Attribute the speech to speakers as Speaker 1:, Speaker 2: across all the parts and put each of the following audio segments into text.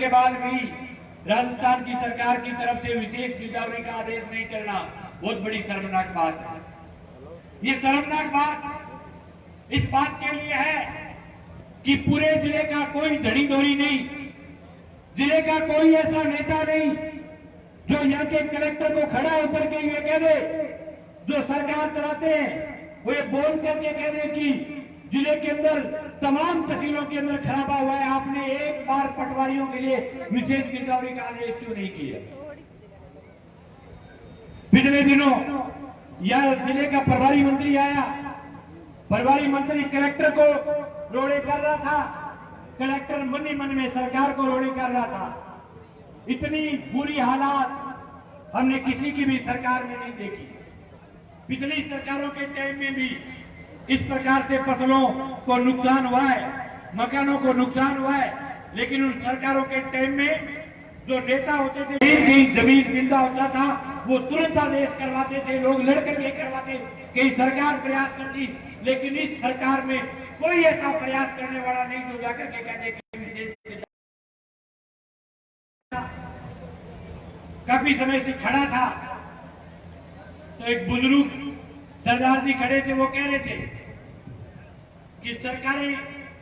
Speaker 1: बाद भी राजस्थान की सरकार की तरफ से विशेष गिरदावरी का आदेश नहीं करना बहुत बड़ी शर्मनाक बात है। ये शर्मनाक बात इस बात के लिए है कि पूरे जिले का कोई धड़ी डोरी नहीं, जिले का कोई ऐसा नेता नहीं जो यहाँ के कलेक्टर को खड़ा होकर के ये कह दे, जो सरकार चलाते हैं वो ये बोल करके कह दे कि जिले के अंदर तमाम तहसीलों के अंदर खराबा हुआ है, आपने एक बार पटवारियों के लिए विशेष गिरदावरी का आदेश क्यों नहीं किया। पिछले दिनों यह जिले का प्रभारी मंत्री आया, प्रभारी मंत्री कलेक्टर को रोड़े कर रहा था, कलेक्टर मन ही मन में सरकार को रोड़े कर रहा था। इतनी बुरी हालात हमने किसी की भी सरकार में नहीं देखी। पिछली सरकारों के टाइम में भी इस प्रकार से फसलों को नुकसान हुआ है, मकानों को नुकसान हुआ है, लेकिन उन सरकारों के टाइम में जो नेता होते थे, कहीं जमीन जिंदा होता था वो तुरंत आदेश करवाते थे, लोग लड़कर ये करवाते, कहीं सरकार प्रयास करती, लेकिन इस सरकार में कोई ऐसा प्रयास करने वाला नहीं जो जाकर के कहते कि विशेष। काफी समय से खड़ा था तो एक बुजुर्ग सरदार जी खड़े थे, वो कह रहे थे कि सरकारें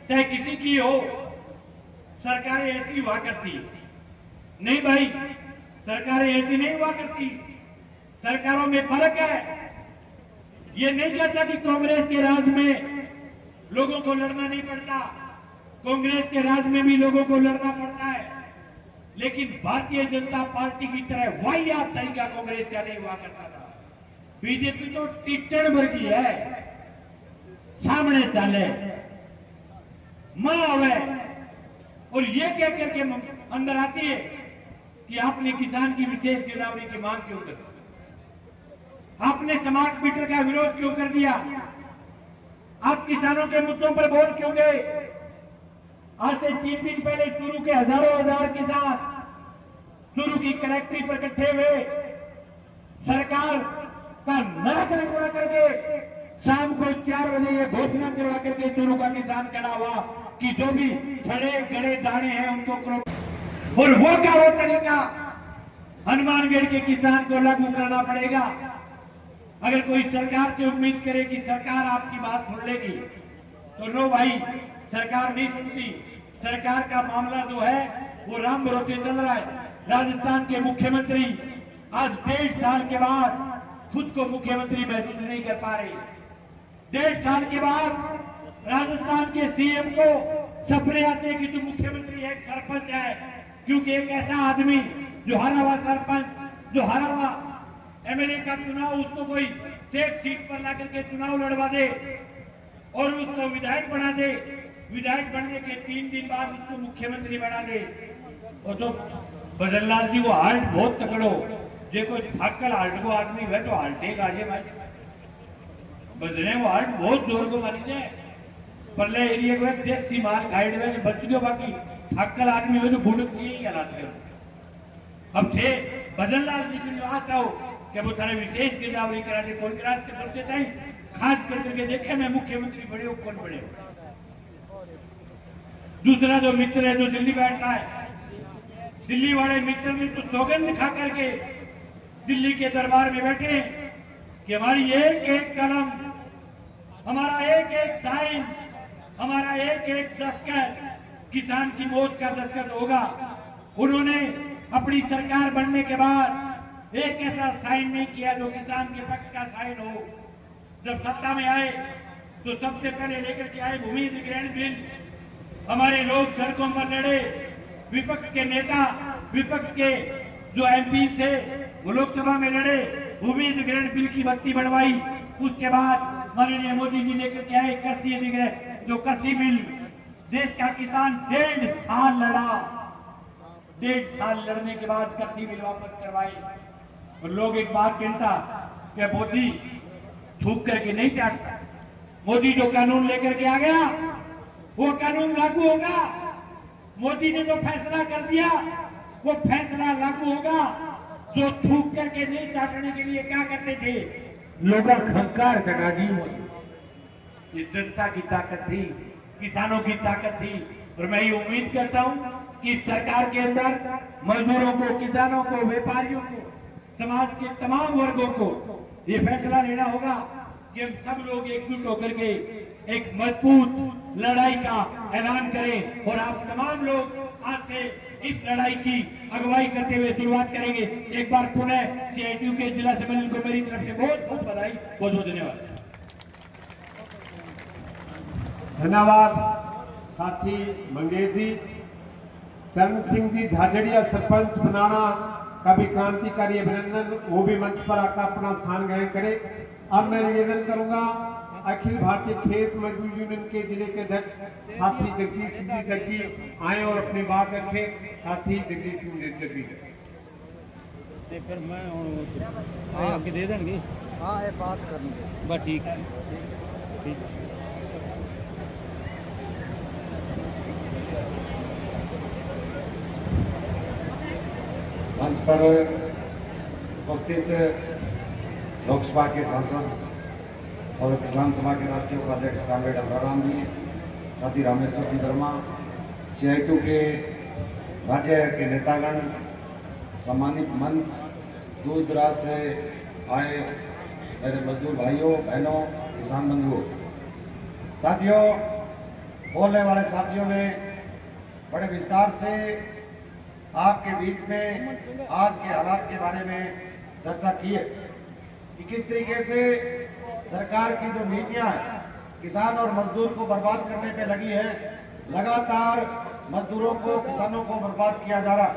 Speaker 1: चाहे किसी की हो, सरकारें ऐसी हुआ करती। नहीं भाई, सरकारें ऐसी नहीं हुआ करती, सरकारों में फर्क है। ये नहीं कहता कि कांग्रेस के राज में लोगों को लड़ना नहीं पड़ता, कांग्रेस के राज में भी लोगों को लड़ना पड़ता है, लेकिन भारतीय जनता पार्टी की तरह वाहियात तरीका कांग्रेस का नहीं हुआ करता था। बीजेपी तो टिट्टण वर्गी है, सामने चले मां आवे और ये कह करके अंदर आती है कि आपने किसान की विशेष गिरदावरी की मांग क्यों कर, आपने स्मार्ट मीटर का विरोध क्यों कर दिया, आप किसानों के मुद्दों पर बोल क्यों गए। आज से 3 दिन पहले चूरू के हजार किसान चूरू की कलेक्ट्री पर इकट्ठे हुए, सरकार का नाक रंगवा करके शाम को 4 बजे ये घोषणा करवा करके चूरू का किसान खड़ा हुआ कि जो भी सड़े गड़े दाने हैं उनको करो, और वो का वो तरीका हनुमानगढ़ के किसान को लागू करना पड़ेगा। अगर कोई सरकार से उम्मीद करे कि सरकार आपकी बात सुन लेगी तो नो भाई, सरकार नहीं सुनती। सरकार का मामला जो है वो राम भरोसे चल रहा है। राजस्थान के मुख्यमंत्री आज 1.5 साल के बाद खुद को मुख्यमंत्री महसूस नहीं कर पा रहे। 1.5 साल के बाद राजस्थान के सीएम को सपने आते कि तू मुख्यमंत्री है, सरपंच है, क्योंकि एक ऐसा आदमी जो हारा हुआ सरपंच, जो हारा हुआ एमएलए का चुनाव, उसको कोई सेफ सीट पर ला करके चुनाव लड़वा दे और उसको विधायक बना दे, विधायक बनने के 3 दिन बाद उसको मुख्यमंत्री बना दे। और तो बदनलाल जी को हार्ट बहुत तकड़ो, जे कोई थकल हार्ट को आदमी है तो हार्टेगा आगे भाई बदले वो हार्ट बहुत जोर को मारी जाए, पर ले एरिया में देसी माल खाइड में बच गयो, बाकी थकल आदमी हो जो गुड़ की हालात है। अब थे बदनलाल जी की बात आओ कि वो थाने विशेष गिरदावरी करा दे, कौन क्रास के करते थे, खास करके देखे मैं मुख्यमंत्री बड़े हो कौन बड़े। दूसरा जो मित्र है जो दिल्ली बैठता है, दिल्ली वाले मित्र ने तो सौगंध खा करके दिल्ली के दरबार में बैठे कि हमारी एक एक कलम, हमारा एक एक साइन, हमारा एक एक दस्तखत किसान की मौत का दस्तखत होगा। उन्होंने अपनी सरकार बनने के बाद एक ऐसा साइन नहीं किया जो किसान के पक्ष का साइन हो। जब सत्ता में आए तो सबसे पहले लेकर के आए भूमि अधिग्रहण बिल, हमारे लोग सड़कों पर लड़े, विपक्ष के नेता, विपक्ष के जो एमपी थे वो लोकसभा में लड़े, भूमि अधिग्रहण बिल की बत्ती बढ़वाई। उसके बाद माननीय मोदी जी लेकर के आए कृषि अधिग्रहण, जो कृषि बिल, देश का किसान 1.5 साल लड़ा, 1.5 साल लड़ने के बाद कृषि बिल वापस करवाई। और लोग एक बात कहता कि मोदी थूक करके नहीं चाटता, मोदी जो कानून लेकर के आ गया वो कानून लागू होगा, मोदी ने जो फैसला कर दिया वो फैसला लागू होगा। जो थूक करके नहीं चाटने के लिए क्या करते थे, लोग खंकार कटा दी। ये जनता की ताकत थी, किसानों की ताकत थी, और मैं ये उम्मीद करता हूं कि सरकार के अंदर मजदूरों को, किसानों को, व्यापारियों को, समाज के तमाम वर्गों को ये फैसला लेना होगा कि हम सब लोग एकजुट होकर के एक मजबूत लड़ाई का ऐलान करें और आप तमाम लोग आज से इस लड़ाई की अगुवाई करते हुए शुरुआत करेंगे। एक बार पुनः CITU के जिला सम्मेलन को मेरी तरफ से बहुत बहुत बधाई, बहुत बहुत धन्यवाद।
Speaker 2: धन्यवाद साथी मंगेश जी। चरण सिंह जी झाझड़िया सरपंच बनाना का भी क्रांतिकारी अभिनंदन, वो भी मंच पर आकर अपना स्थान ग्रहण करे। अब मैं निवेदन करूंगा अखिल भारतीय खेत मजदूर यूनियन के जिले के अध्यक्ष साथी जगदीश सिंह जी जग्गी आए और अपनी बात रखें। साथी जगदीश सिंह जी जग्गी
Speaker 3: फिर मैं आगे दे देंगे। हाँ ये बात करेंगे बस ठीक है, ठीक है।
Speaker 4: मंच पर उपस्थित लोकसभा के सांसद और किसान सभा के राष्ट्रीय उपाध्यक्ष कामरेड अमराराम जी, साथी रामेश्वर जी वर्मा, CITU के राज्य के नेतागण, सम्मानित मंच, दूर दराज से आए मेरे मजदूर भाइयों बहनों, किसान बंधुओं, साथियों, बोलने वाले साथियों ने बड़े विस्तार से आपके बीच में आज के हालात के बारे में चर्चा की है कि किस तरीके से सरकार की जो नीतियां हैं किसान और मजदूर को बर्बाद करने पे लगी है। लगातार मजदूरों को, किसानों को बर्बाद किया जा रहा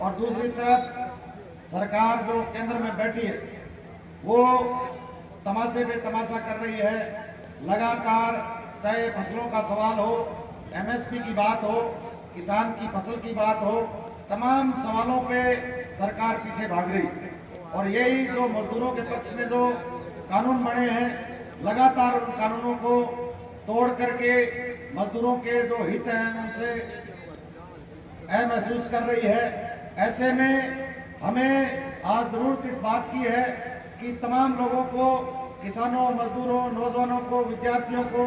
Speaker 4: और दूसरी तरफ सरकार जो केंद्र में बैठी है वो तमाशे पे तमाशा कर रही है। लगातार चाहे फसलों का सवाल हो, MSP की बात हो, किसान की फसल की बात हो, तमाम सवालों पे सरकार पीछे भाग रही और यही जो मजदूरों के पक्ष में जो कानून बने हैं, लगातार उन कानूनों को तोड़ करके मजदूरों के जो हित हैं उनसे महसूस कर रही है। ऐसे में हमें आज जरूरत इस बात की है कि तमाम लोगों को, किसानों, मजदूरों, नौजवानों को, विद्यार्थियों को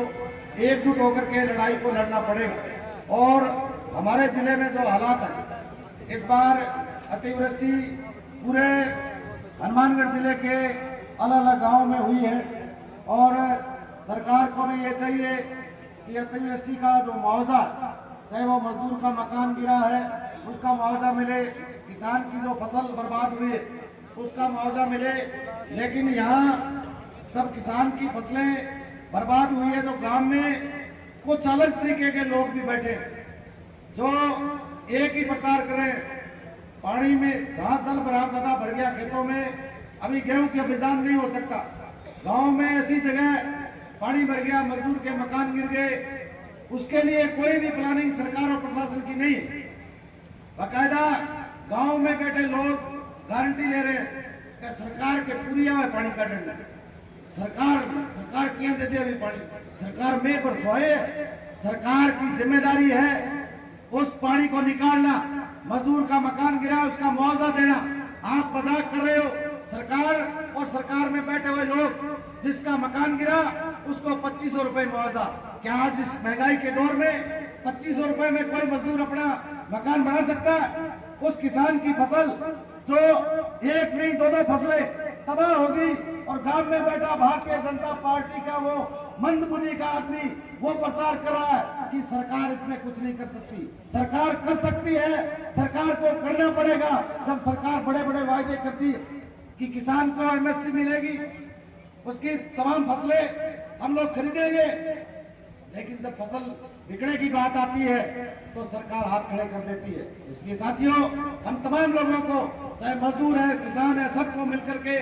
Speaker 4: एकजुट होकर के लड़ाई को लड़ना पड़ेगा। और हमारे जिले में जो हालात हैं, इस बार अतिवृष्टि पूरे हनुमानगढ़ जिले के अलग अलग गांवों में हुई है और सरकार को भी ये चाहिए कि अतिवृष्टि का जो मुआवजा, चाहे वो मजदूर का मकान गिरा है उसका मुआवजा मिले, किसान की जो फसल बर्बाद हुई है उसका मुआवजा मिले। लेकिन यहाँ जब किसान की फसलें बर्बाद हुई है तो गांव में कुछ अलग तरीके के लोग भी बैठे जो एक ही प्रचार करें, पानी में जहां जल ज्यादा भर गया खेतों में, अभी गेहूं के बिजान नहीं हो सकता। गांव में ऐसी जगह पानी भर गया, मजदूर के मकान गिर गए, उसके लिए कोई भी प्लानिंग सरकार और प्रशासन की नहीं। बाकायदा गांव में बैठे लोग गारंटी ले रहे हैं कि सरकार के पूरी आवे पानी का डंडा, सरकार किया दे दे अभी पानी, सरकार में पर सोए, सरकार की जिम्मेदारी है उस पानी को निकालना, मजदूर का मकान गिरा उसका मुआवजा देना। आप मजाक कर रहे हो। सरकार और सरकार में बैठे हुए लोग, जिसका मकान गिरा उसको 2500 रुपए मुआवजा। क्या आज इस महंगाई के दौर में 2500 रुपए में कोई मजदूर अपना मकान बना सकता है? उस किसान की फसल जो एक नहीं दोनों फसलें तबाह होगी और गांव में बैठा भारतीय जनता पार्टी का वो मंदबुद्धि का आदमी वो प्रचार कर रहा है कि सरकार इसमें कुछ नहीं कर सकती। सरकार कर सकती है, सरकार को करना पड़ेगा। जब सरकार बड़े बड़े वायदे करती है कि किसान को MSP मिलेगी, उसकी तमाम फसलें हम लोग खरीदेंगे, लेकिन जब फसल बिकने की बात आती है तो सरकार हाथ खड़े कर देती है। इसलिए साथियों, हम तमाम लोगों को, चाहे मजदूर है, किसान है, सबको मिलकर के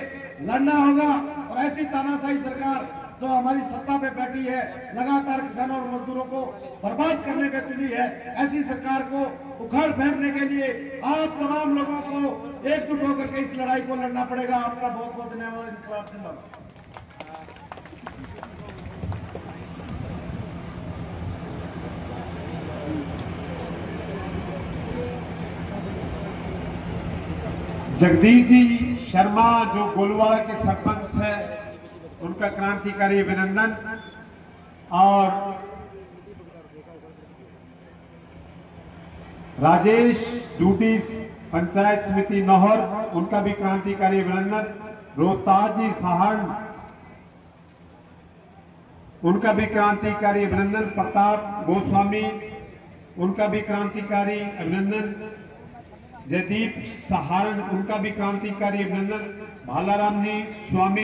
Speaker 4: लड़ना होगा। और ऐसी तानाशाही सरकार जो हमारी सत्ता पे बैठी है, लगातार किसानों और मजदूरों को बर्बाद करने पे तुली है, ऐसी सरकार को उखाड़ फेंकने के लिए आप तमाम लोगों को एकजुट होकर के इस लड़ाई को लड़ना पड़ेगा। आपका बहुत बहुत धन्यवाद। इनकलाब जिंदाबाद।
Speaker 2: जगदीश जी शर्मा जो गोलवाड़ा के सरपंच है, उनका क्रांतिकारी अभिनंदन। और राजेश डूडी पंचायत समिति नौहर, उनका भी क्रांतिकारी अभिनंदन। रोहताज जी साहन, उनका भी क्रांतिकारी अभिनंदन। प्रताप गोस्वामी, उनका भी क्रांतिकारी अभिनंदन। जयदीप सहारण, उनका भी क्रांतिकारी अभिनंदन। भालाराम जी स्वामी